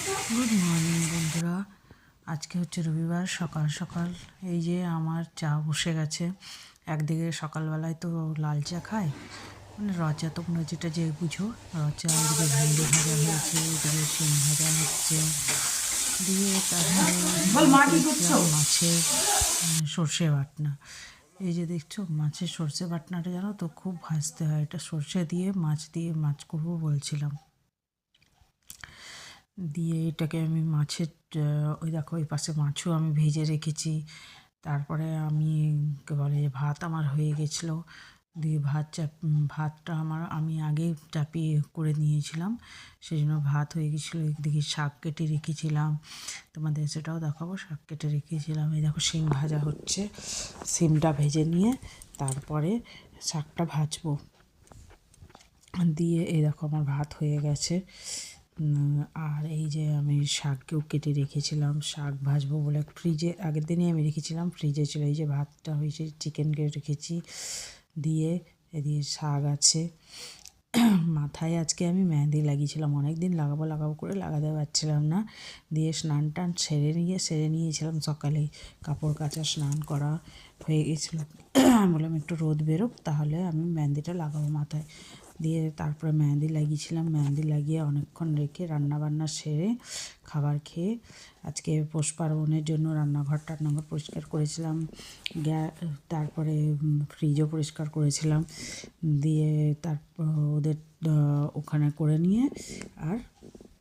Good morning বন্ধুরা। আজকে হচ্ছে রবিবার, সকাল সকাল এই যে আমার চা বসে গেছে। একদিকে সকালবেলায় তো লাল চা খায়, মানে রচা, তোমরা যেটা যে বুঝো রচা। এদিকে ভেন্ডি ভাজা হয়েছে, এদিকে শিম ভাজা হচ্ছে, দিয়ে তারপরে মাছের সর্ষে বাটনা। এই যে দেখছো মাছের সর্ষে বাটনাটা, জানো তো খুব ভাজতে হয় এটা। সর্ষে দিয়ে মাছ করবো বলছিলাম। দিয়ে এটাকে আমি ওই দেখো ওই পাশে মাছও আমি ভেজে রেখেছি। তারপরে আমি কী বলে ভাত আমার হয়ে গেছিলো। দিয়ে ভাতটা আমি আগেই চাপিয়ে করে নিয়েছিলাম, সেই জন্য ভাত হয়ে গেছিলো। একদিকে শাক কেটে রেখেছিলাম, তোমাদের সেটাও দেখাবো। শাক কেটে রেখেছিলাম। এই দেখো শিম ভাজা হচ্ছে, শিমটা ভেজে নিয়ে তারপরে শাকটা ভাজবো। দিয়ে এই দেখো আমার ভাত হয়ে গেছে। আর এই যে আমি শাককেও কেটে রেখেছিলাম, শাক ভাজবো বলে ফ্রিজে আগের দিনই আমি রেখেছিলাম, ফ্রিজে ছিল। এই যে ভাতটা হয়েছে, চিকেন কেটে রেখেছি। দিয়ে এদিকে শাক আছে। মাথায় আজকে আমি মেহেন্দি লাগিয়েছিলাম, অনেক দিন লাগাবো করে লাগাতে পারছিলাম না। দিয়ে স্নান টান সেরে নিয়েছিলাম সকালেই। কাপড় কাচা, স্নান করা হয়ে গেছিলো। বললাম একটু রোদ বেরোক, তাহলে আমি মেহেন্দিটা লাগাবো মাথায়। দিয়ে তারপরে মেহেন্দি লাগিয়েছিলাম। মেহেন্দি লাগিয়ে অনেকক্ষণ রেখে রান্নাবান্না সেরে খাবার খেয়ে আজকে পৌষ পার্বণের জন্য রান্নাঘর পরিষ্কার করেছিলাম। তারপরে ফ্রিজও পরিষ্কার করেছিলাম। দিয়ে তারপর ওদের ওখানে করে নিয়ে আর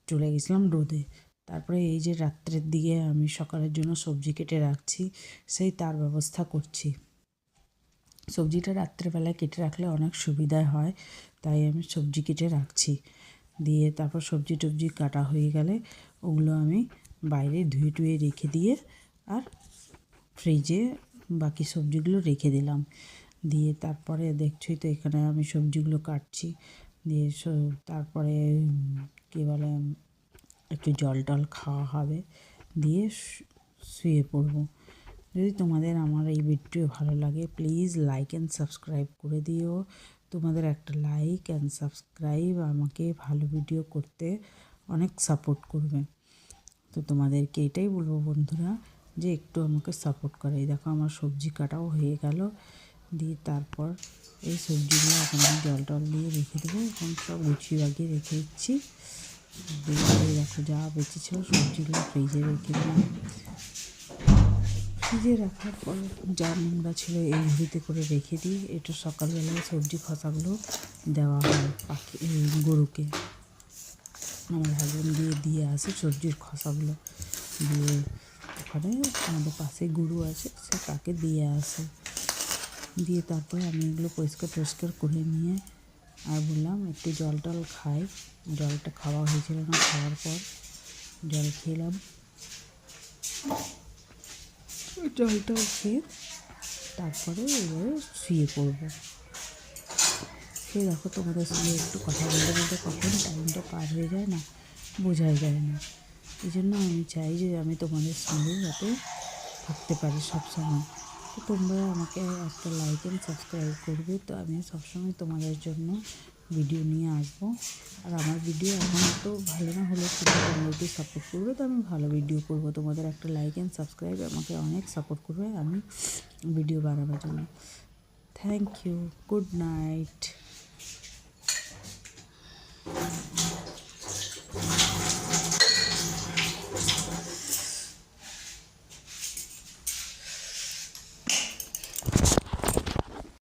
চলে গেছিলাম রোদে। তারপরে এই যে রাত্রের দিকে আমি সকালের জন্য সবজি কেটে রাখছি, সেই তার ব্যবস্থা করছি। সবজিটা রাত্রেবেলায় কেটে রাখলে অনেক সুবিধা হয়, তাই আমি সবজি কেটে রাখছি। দিয়ে তারপর সবজি টবজি কাটা হয়ে গেলে ওগুলো আমি বাইরে ধুয়ে রেখে দিয়ে আর ফ্রিজে বাকি সবজিগুলো রেখে দিলাম। দিয়ে তারপরে দেখছোই তো এখানে আমি সবজিগুলো কাটছি। দিয়ে তারপরে কী বলে একটু জল টল খাওয়া হবে, দিয়ে শুয়ে পড়বো। যদি তোমাদের আমার এই ভিডিও ভালো লাগে, প্লিজ লাইক অ্যান্ড সাবস্ক্রাইব করে দিও। তোমাদের একটা লাইক অ্যান্ড সাবস্ক্রাইব আমাকে ভালো ভিডিও করতে অনেক সাপোর্ট করবে। তো তোমাদেরকে এটাই বলবো বন্ধুরা, যে একটু আমাকে সাপোর্ট করে। এই দেখো আমার সবজি কাটাও হয়ে গেল। দিয়ে তারপর এই সবজিগুলো এখন আমি জল টল দিয়ে রেখে দেবো। এখন সব গুছিয়ে বাগিয়ে রেখে দিচ্ছি। দিয়ে দেখো যা বেঁচেছিল সবজিগুলো ফ্রিজে রেখে দিলাম। ফ্রিজে রাখার পর যা নোংরা ছিল এই ঝুড়িতে করে রেখে দিই। এটা সকালবেলায় সবজি খোসাগুলো দেওয়া হয় গরুকে। আমার হাজবেন্ড দিয়ে আসে সবজির খোসাগুলো। দিয়ে ওখানে আমাদের পাশে গরু আছে, সে তাকে দিয়ে আসে। দিয়ে তারপরে আমি এগুলো পরিষ্কার করে নিয়ে আর বললাম একটু জল টল খাই। জলটা খাওয়া হয়েছিল না, খাওয়ার পর জল খেলাম। জলটা খেয়ে তারপরে এবারে শুয়ে পড়বো। সে দেখো তোমাদের সঙ্গে একটু কথা বলতে কখন টাইমটা পার হয়ে যায় না, বোঝাই যায় না। এই জন্য আমি চাই যে আমি তোমাদের সঙ্গে যাতে থাকতে পারি সবসময়। তো তোমরা আমাকে একটা লাইক অ্যান্ড সাবস্ক্রাইব করবে, তো আমি সবসময় তোমাদের জন্য ভিডিও নিয়ে আসবো। আর আমার ভিডিও এখন তো ভালো না হলেও কিন্তু তোমরা যদি সাপোর্ট করবে, তো আমি ভালো ভিডিও করবো। তোমাদের একটা লাইক অ্যান্ড সাবস্ক্রাইব আমাকে অনেক সাপোর্ট করবে আমি ভিডিও বানাবার জন্য। Thank you, good night.